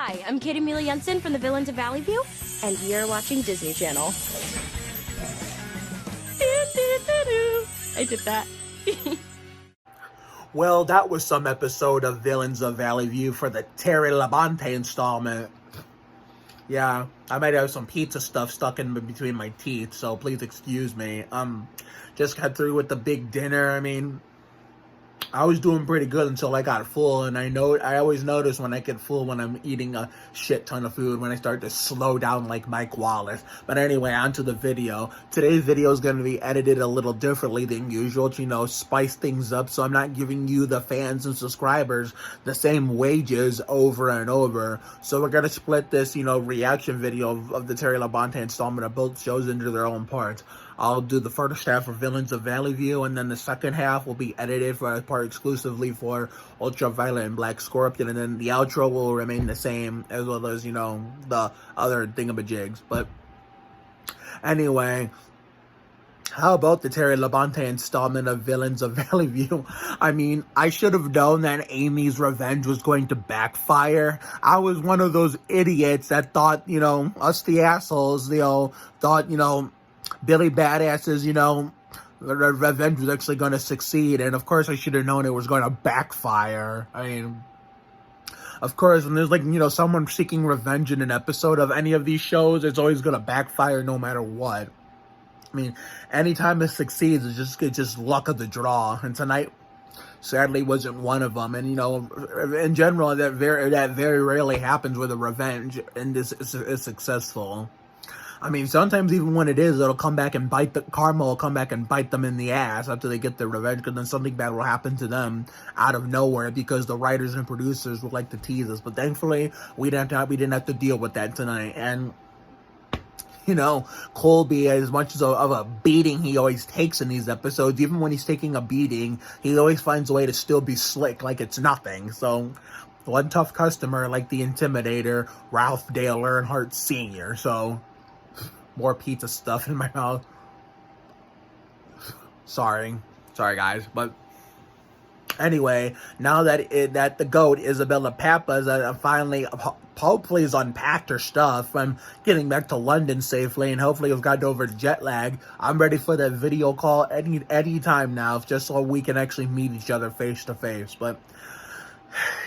Hi, I'm Kate Amelia Jensen from the Villains of Valley View, and you're watching Disney Channel. I did that. Well, that was some episode of Villains of Valley View for the Terry Labonte installment. Yeah, I might have some pizza stuff stuck in between my teeth, so please excuse me. Just got through with the big dinner. I mean, I was doing pretty good until I got full, and I always notice when I get full when I'm eating a shit ton of food, when I start to slow down like Mike Wallace. But anyway, on to the video. Today's video is going to be edited a little differently than usual to, spice things up, so I'm not giving you, the fans and subscribers, the same wages over and over. So we're going to split this, reaction video of the Terry Labonte installment of both shows into their own parts. I'll do the first half for Villains of Valley View, and then the second half will be edited for a part exclusively for Ultraviolet and Black Scorpion, and then the outro will remain the same, as well as, the other thingamajigs. But anyway, how about the Terry Labonte installment of Villains of Valley View? I mean, I should have known that Amy's revenge was going to backfire. I was one of those idiots that thought, us the assholes, thought, Billy Badass's, revenge was actually going to succeed. And of course, I should have known it was going to backfire. I mean, of course, when there's someone seeking revenge in an episode of any of these shows, it's always going to backfire no matter what. I mean, anytime it succeeds, it's just luck of the draw. And tonight, sadly, wasn't one of them. And, in general, that very rarely happens with a revenge and this is successful. I mean, sometimes even when it is, it'll come back and karma will come back and bite them in the ass after they get their revenge, because then something bad will happen to them out of nowhere because the writers and producers would like to tease us. But thankfully, we didn't have to deal with that tonight. And, Colby, as much as of a beating he always takes in these episodes, even when he's taking a beating, he always finds a way to still be slick like it's nothing. So, one tough customer like the Intimidator, Ralph Dale Earnhardt Sr., so more pizza stuff in my mouth. Sorry guys, but anyway, now that the GOAT Isabella Pappas finally hopefully has unpacked her stuff and getting back to London safely, and hopefully has gotten over jet lag, I'm ready for that video call any time now, just so we can actually meet each other face to face. But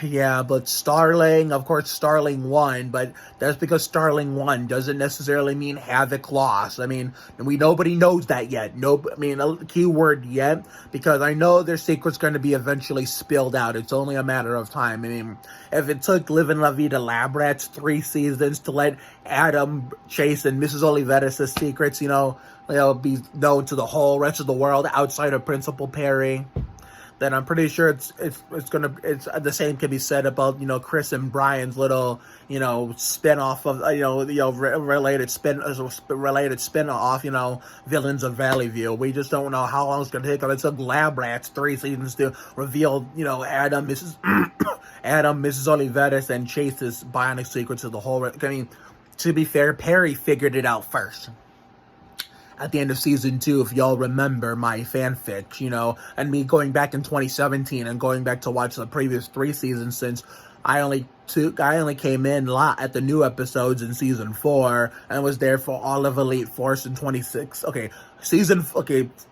yeah, but Starling, of course, Starling won, but that's because Starling won doesn't necessarily mean Havoc lost. I mean, nobody knows that yet. A key word yet, because I know their secret's going to be eventually spilled out. It's only a matter of time. I mean, if it took Livin' La Vida Lab Rats 3 seasons to let Adam, Chase, and Mrs. Oliveris' secrets, be known to the whole rest of the world outside of Principal Perry, then I'm pretty sure it's the same can be said about, Chris and Brian's little, spin-off of, related spin-off, Villains of Valley View. We just don't know how long it's going to take. It took Lab Rats 3 seasons to reveal, Adam, Mrs. Oliveris, and Chase's bionic secrets of the whole. I mean, to be fair, Perry figured it out first at the end of season 2, if y'all remember my fanfic, and me going back in 2017 and going back to watch the previous 3 seasons, since I only came in at the new episodes in season 4 and was there for all of Elite Force in 26.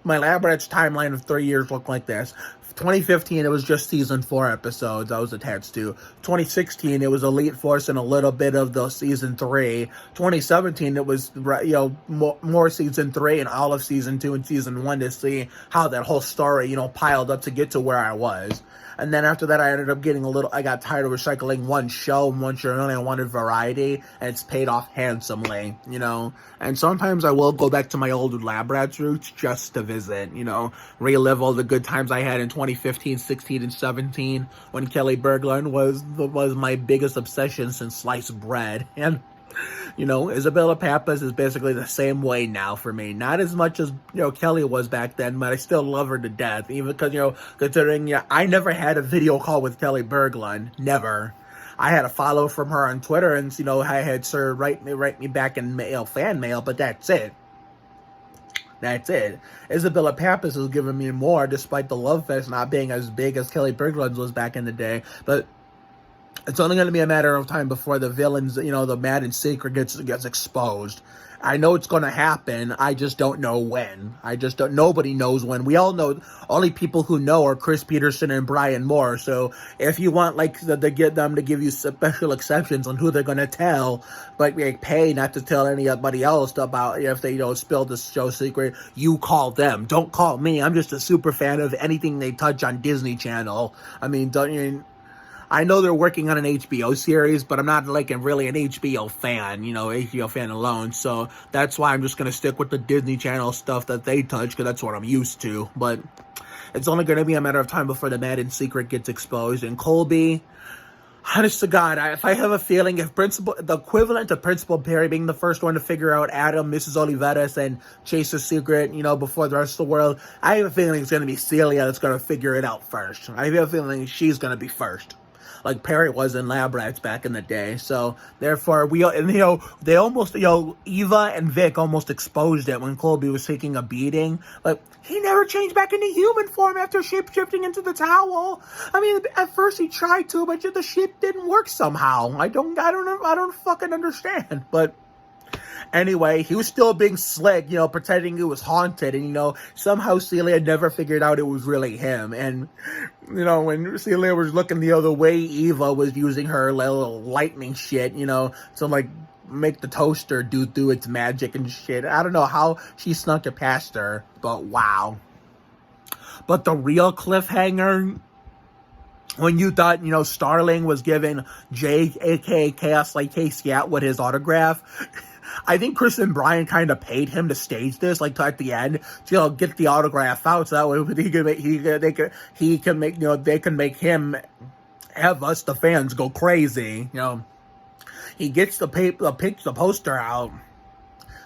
My Lab Rats timeline of 3 years looked like this. 2015, it was just season 4 episodes I was attached to. 2016, it was Elite Force and a little bit of the season 3. 2017, it was, more season 3 and all of season 2 and season 1 to see how that whole story, piled up to get to where I was. And then after that, I ended up I got tired of recycling one show and one journal, and I wanted variety, and it's paid off handsomely, And sometimes I will go back to my old Lab Rats roots just to visit, relive all the good times I had in 2015, 16, and 17, when Kelly Berglund was my biggest obsession since sliced bread. And Isabella Pappas is basically the same way now for me. Not as much as, Kelly was back then, but I still love her to death. Even because, considering, I never had a video call with Kelly Berglund. Never. I had a follow from her on Twitter, and, I had her write me back in fan mail, but that's it. That's it. Isabella Pappas has given me more, despite the love fest not being as big as Kelly Berglund's was back in the day. But It's only going to be a matter of time before the villains, the Madden secret gets exposed. I know it's going to happen. I just don't know when. Nobody knows when. We all know, only people who know are Chris Peterson and Brian Moore. So if you want, to get them to give you special exceptions on who they're going to tell, but pay not to tell anybody else about if they, spill the show secret, you call them. Don't call me. I'm just a super fan of anything they touch on Disney Channel. I mean, I know they're working on an HBO series, but I'm not really an HBO fan, HBO fan alone. So that's why I'm just going to stick with the Disney Channel stuff that they touch, because that's what I'm used to. But it's only going to be a matter of time before the Madden secret gets exposed. And Colby, honest to God, if I have a feeling, if the equivalent of Principal Perry being the first one to figure out Adam, Mrs. Oliveras, and Chase's secret, before the rest of the world, I have a feeling it's going to be Celia that's going to figure it out first. I have a feeling she's going to be first, like Perry was in Lab Rats back in the day. So therefore, they almost, Eva and Vic almost exposed it when Colby was taking a beating. Like, he never changed back into human form after shape-shifting into the towel. I mean, at first he tried to, but the shape didn't work somehow. I don't fucking understand. But anyway, he was still being slick, pretending it was haunted. And, somehow Celia never figured out it was really him. And, when Celia was looking the other way, Eva was using her little lightning shit, to, make the toaster do its magic and shit. I don't know how she snuck it past her, but wow. But the real cliffhanger, when you thought, Starling was giving Jake, a.k.a. Chaos Like K-Scat, with his autograph, I think Chris and Brian kind of paid him to stage this, at the end, to get the autograph out, so that way they can make him have us, the fans, go crazy. He gets the poster out,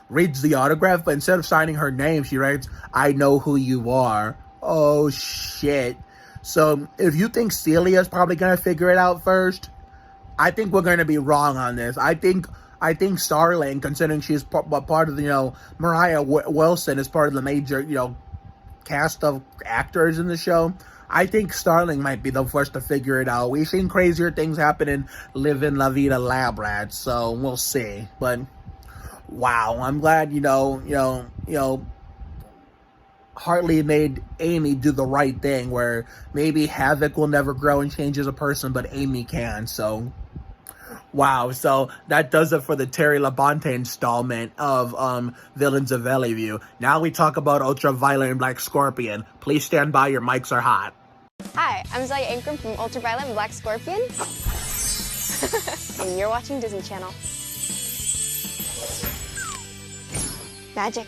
reads the autograph, but instead of signing her name, she writes, "I know who you are." Oh shit! So if you think Celia's probably gonna figure it out first, I think we're gonna be wrong on this. I think Starling, considering she's part of Mariah Wilson is part of the major cast of actors in the show, I think Starling might be the first to figure it out. We've seen crazier things happen in Livin' La Vida Lab Rats, so we'll see. But wow, I'm glad Hartley made Amy do the right thing, where maybe Havoc will never grow and change as a person, but Amy can. So wow, so that does it for the Terry Labonte installment of Villains of Valley View. Now we talk about Ultraviolet and Black Scorpion. Please stand by, your mics are hot. Hi, I'm Zaya Ankrum from Ultraviolet and Black Scorpion. And you're watching Disney Channel. Magic.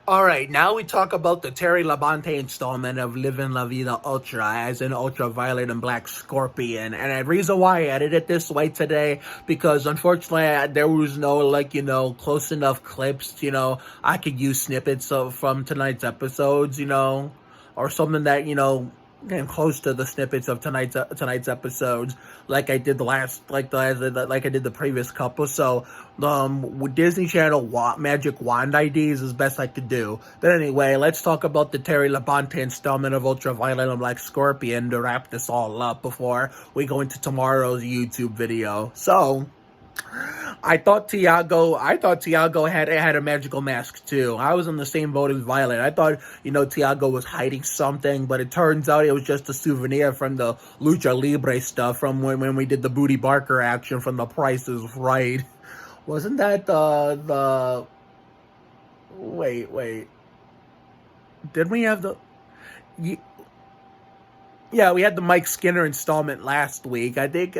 Alright, now we talk about the Terry Labonte installment of Livin' La Vida Ultra, as in Ultraviolet and Black Scorpion. And the reason why I edited it this way today, because unfortunately there was no, close enough clips, I could use snippets from tonight's episodes, or something that, getting close to the snippets of tonight's episodes, like I did I did the previous couple. So with Disney Channel Magic Wand IDs is best I could do. But anyway, let's talk about the Terry Labonte installment of Ultraviolet and Black Scorpion to wrap this all up before we go into tomorrow's YouTube video. So I thought Tiago had a magical mask too. I was in the same boat as Violet. I thought, Tiago was hiding something, but it turns out it was just a souvenir from the Lucha Libre stuff from when we did the Booty Barker action from The Price is Right. Wasn't that the wait. Did we have the... Yeah, we had the Mike Skinner installment last week. I think...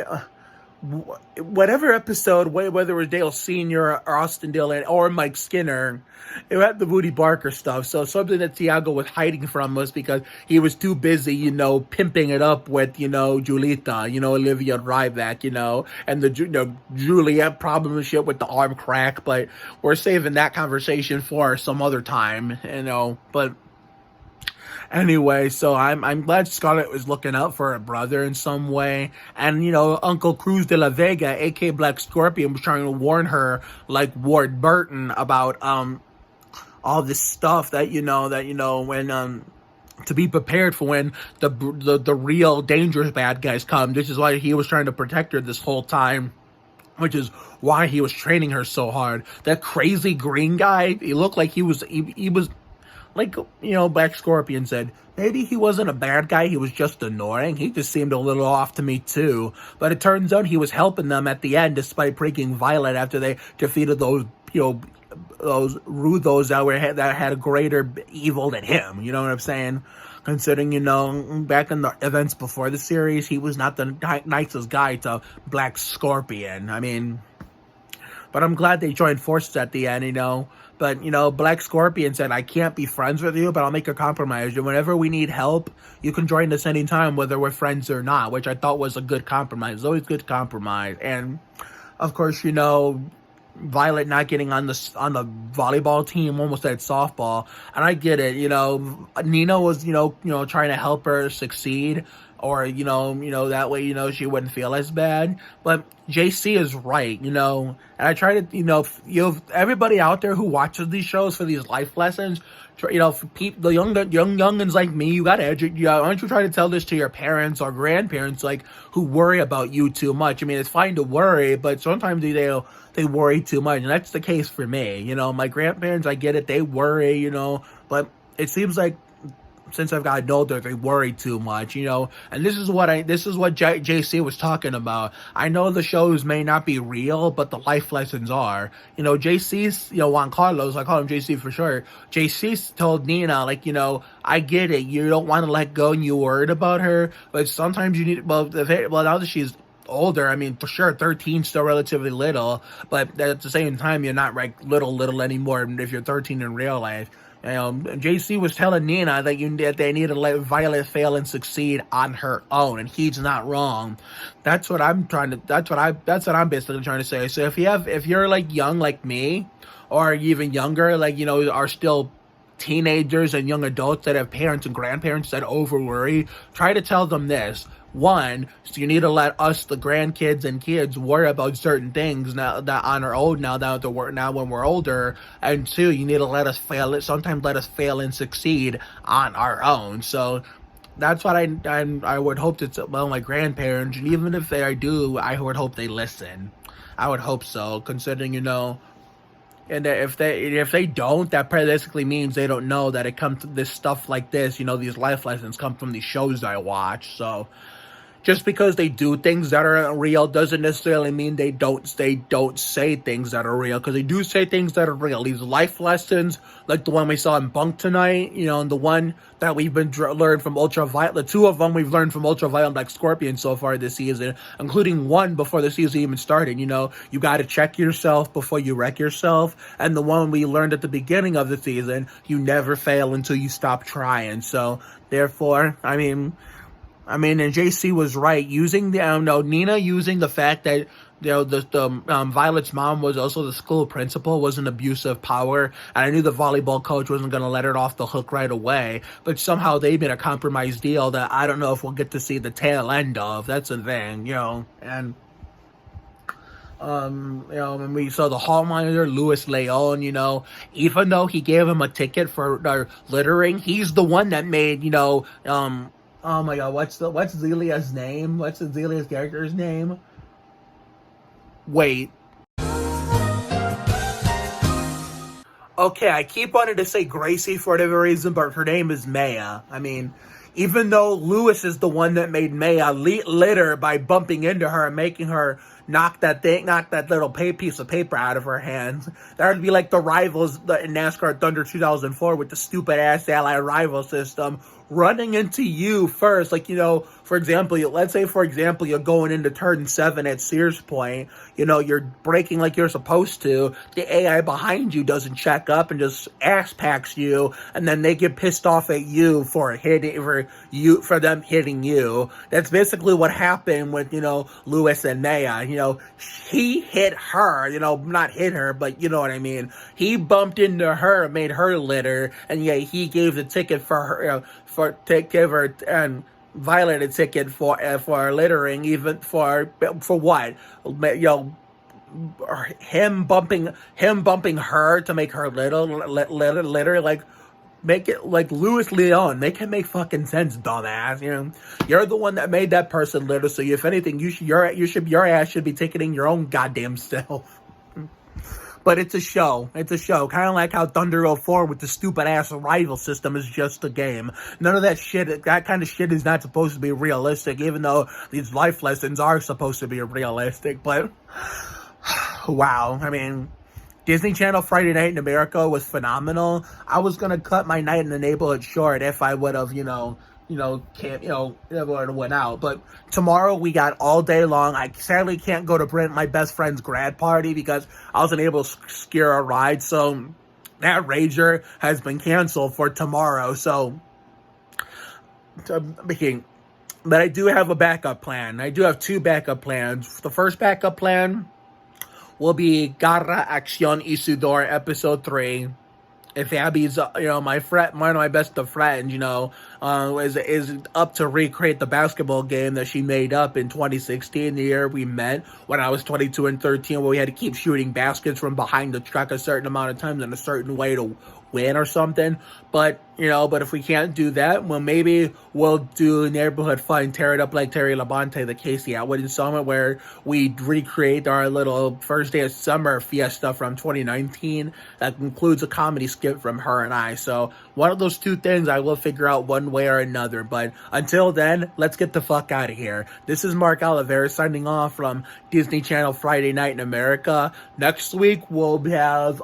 whatever episode, whether it was Dale Sr. or Austin Dillon or Mike Skinner, it had the Booty Barker stuff. So something that Tiago was hiding from us because he was too busy, pimping it up with, Julita, Olivia Ryback, and the Juliet problem and shit with the arm crack. But we're saving that conversation for some other time, but... Anyway, so I'm glad Scarlett was looking out for her brother in some way. And, Uncle Cruz de la Vega, a.k.a. Black Scorpion, was trying to warn her, like Ward Burton, about all this stuff that, when to be prepared for when the real dangerous bad guys come. This is why he was trying to protect her this whole time, which is why he was training her so hard. That crazy green guy, he looked like he was like, Black Scorpion said, maybe he wasn't a bad guy, he was just annoying. He just seemed a little off to me too. But it turns out he was helping them at the end despite breaking Violet after they defeated those Ruthos that had a greater evil than him. You know what I'm saying? Considering, back in the events before the series, he was not the nicest guy to Black Scorpion. I mean, but I'm glad they joined forces at the end, But, Black Scorpion said, I can't be friends with you, but I'll make a compromise. And whenever we need help, you can join us anytime, whether we're friends or not, which I thought was a good compromise. It's always good compromise. And, of course, Violet not getting on the volleyball team, almost at softball, and I get it. Nina was trying to help her succeed, or that way she wouldn't feel as bad. But JC is right, and I try to everybody out there who watches these shows for these life lessons. For the youngins like me, you gotta educate. Why don't you try to tell this to your parents or grandparents, who worry about you too much? I mean, it's fine to worry, but sometimes they worry too much, and that's the case for me. My grandparents, I get it, they worry, but it seems like since I've gotten older, they worry too much, and this is what JC was talking about. I know the shows may not be real, but the life lessons are. JC's, Juan Carlos, I call him JC for short. JC told Nina, I get it, you don't want to let go and you worried about her, but sometimes you need, now that she's older, I mean, for sure, 13 still relatively little, but at the same time, you're not little anymore if you're 13 in real life. JC was telling Nina that they need to let Violet fail and succeed on her own, and he's not wrong. That's what I'm basically trying to say. So if you're young like me, or even younger, are still teenagers and young adults that have parents and grandparents that over worry, try to tell them this. One, so you need to let us, the grandkids and kids, worry about certain things now that on our own now when we're older. And two, you need to let us fail it. Sometimes let us fail and succeed on our own. So that's what I would hope to tell my grandparents, and even if they do, I would hope they listen. I would hope so, considering and if they don't, that basically means they don't know that it comes to this stuff like this. These life lessons come from these shows I watch. So just because they do things that are real doesn't necessarily mean they don't say things that are real, because they do say things that are real. These life lessons, like the one we saw in Bunk tonight, and the one that we've been learned from Ultraviolet. The two of them we've learned from Ultraviolet and Black Scorpion so far this season, including one before the season even started. You got to check yourself before you wreck yourself. And the one we learned at the beginning of the season, you never fail until you stop trying. So therefore, and JC was right, using Nina using the fact that Violet's mom was also the school principal was an abuse of power, and I knew the volleyball coach wasn't going to let her off the hook right away, but somehow they made a compromise deal that I don't know if we'll get to see the tail end of. That's the thing, and and we saw the hall monitor, Luis Leon, even though he gave him a ticket for littering, he's the one that made, oh my god, what's Zelia's name? What's Zelia's character's name? Wait. Okay, I keep wanting to say Gracie for whatever reason, but her name is Maya. Even though Lewis is the one that made Maya litter by bumping into her and making her knock that little piece of paper out of her hands. That would be like the rivals in NASCAR Thunder 2004 with the stupid ass Ally rival system running into you first. For example, let's say, you're going into turn 7 at Sears Point. You're braking like you're supposed to. The AI behind you doesn't check up and just ass packs you, and then they get pissed off at you for them hitting you. That's basically what happened with, Lewis and Maya. He hit her, not hit her, but you know what I mean. He bumped into her, made her litter, and he gave the ticket for her, give her and Violet a ticket for littering, even for what? Him bumping her to make her litter. Make it like Louis Leon. Make it make fucking sense, dumbass. You know, you're the one that made that person little. So if anything, your ass should be ticketing your own goddamn self. But it's a show. It's a show. Kind of like how Thunder 04 with the stupid ass arrival system is just a game. None of that shit, that kind of shit is not supposed to be realistic, even though these life lessons are supposed to be realistic. But wow, I mean, Disney Channel Friday Night in America was phenomenal. I was gonna cut my night in the neighborhood short if I would have, never would have went out. But tomorrow we got all day long. I sadly can't go to Brent, my best friend's grad party, because I wasn't able to secure a ride. So that rager has been canceled for tomorrow. So, but I do have a backup plan. I do have two backup plans. The first backup plan will be Garra Acción Isidore episode 3. If Abby's, one of my best of friends, is up to recreate the basketball game that she made up in 2016, the year we met, when I was 22 and 13, where we had to keep shooting baskets from behind the truck a certain amount of times in a certain way to win or something. But if we can't do that, well, maybe we'll do Neighborhood Fun, Tear It Up Like Terry Labonte, the Casey Atwood installment, where we recreate our little first day of summer fiesta from 2019 that includes a comedy skit from her and I. So one of those two things I will figure out one way or another. But until then, let's get the fuck out of here. This is Mark Oliveira signing off from Disney Channel Friday Night in America. Next week we'll have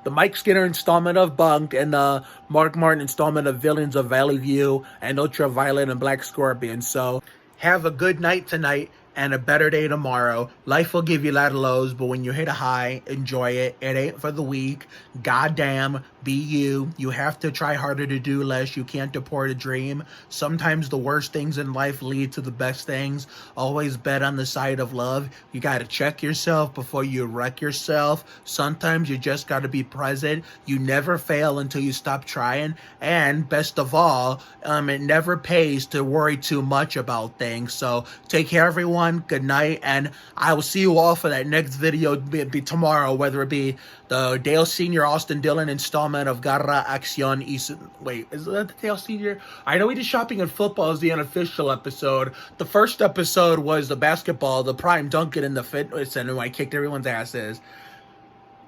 the Mike Skinner installment of Bunked, and the Mark Martin installment of Villains of Valley View, and Ultraviolet and Black Scorpion. So have a good night tonight and a better day tomorrow. Life will give you a lot of lows, but when you hit a high, enjoy it. It ain't for the weak. Goddamn, be you. You have to try harder to do less. You can't deport a dream. Sometimes the worst things in life lead to the best things. Always bet on the side of love. You gotta check yourself before you wreck yourself. Sometimes you just gotta be present. You never fail until you stop trying. And best of all, it never pays to worry too much about things. So take care, everyone. Good night, and I will see you all for that next video. Be tomorrow, whether it be the Dale Senior Austin Dillon installment of Garra Acción Isidore. Wait, is that the Dale Senior? I know we did Shopping and Football as the unofficial episode. The first episode was the basketball, the Prime Duncan in the fitness center, where I kicked everyone's asses.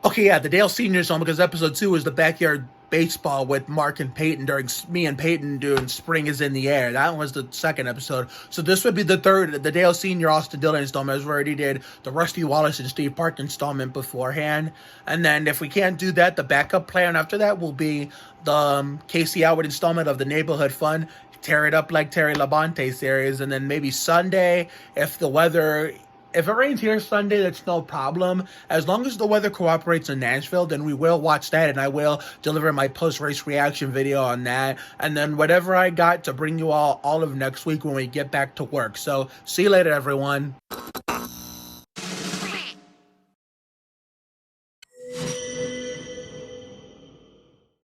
Okay, yeah, the Dale Senior song, because episode 2 was the backyard baseball with Mark and Peyton during me and Peyton doing Spring is in the Air. That was the second episode. So this would be the third, the Dale Senior Austin Dillon installment, as we already did the Rusty Wallace and Steve Park installment beforehand. And then if we can't do that, the backup plan after that will be the Casey Atwood installment of the Neighborhood Fun, Tear It Up Like Terry Labonte series. And then maybe Sunday, if it rains here Sunday, that's no problem. As long as the weather cooperates in Nashville, then we will watch that, and I will deliver my post-race reaction video on that. And then whatever I got to bring you all of next week when we get back to work. So, see you later, everyone.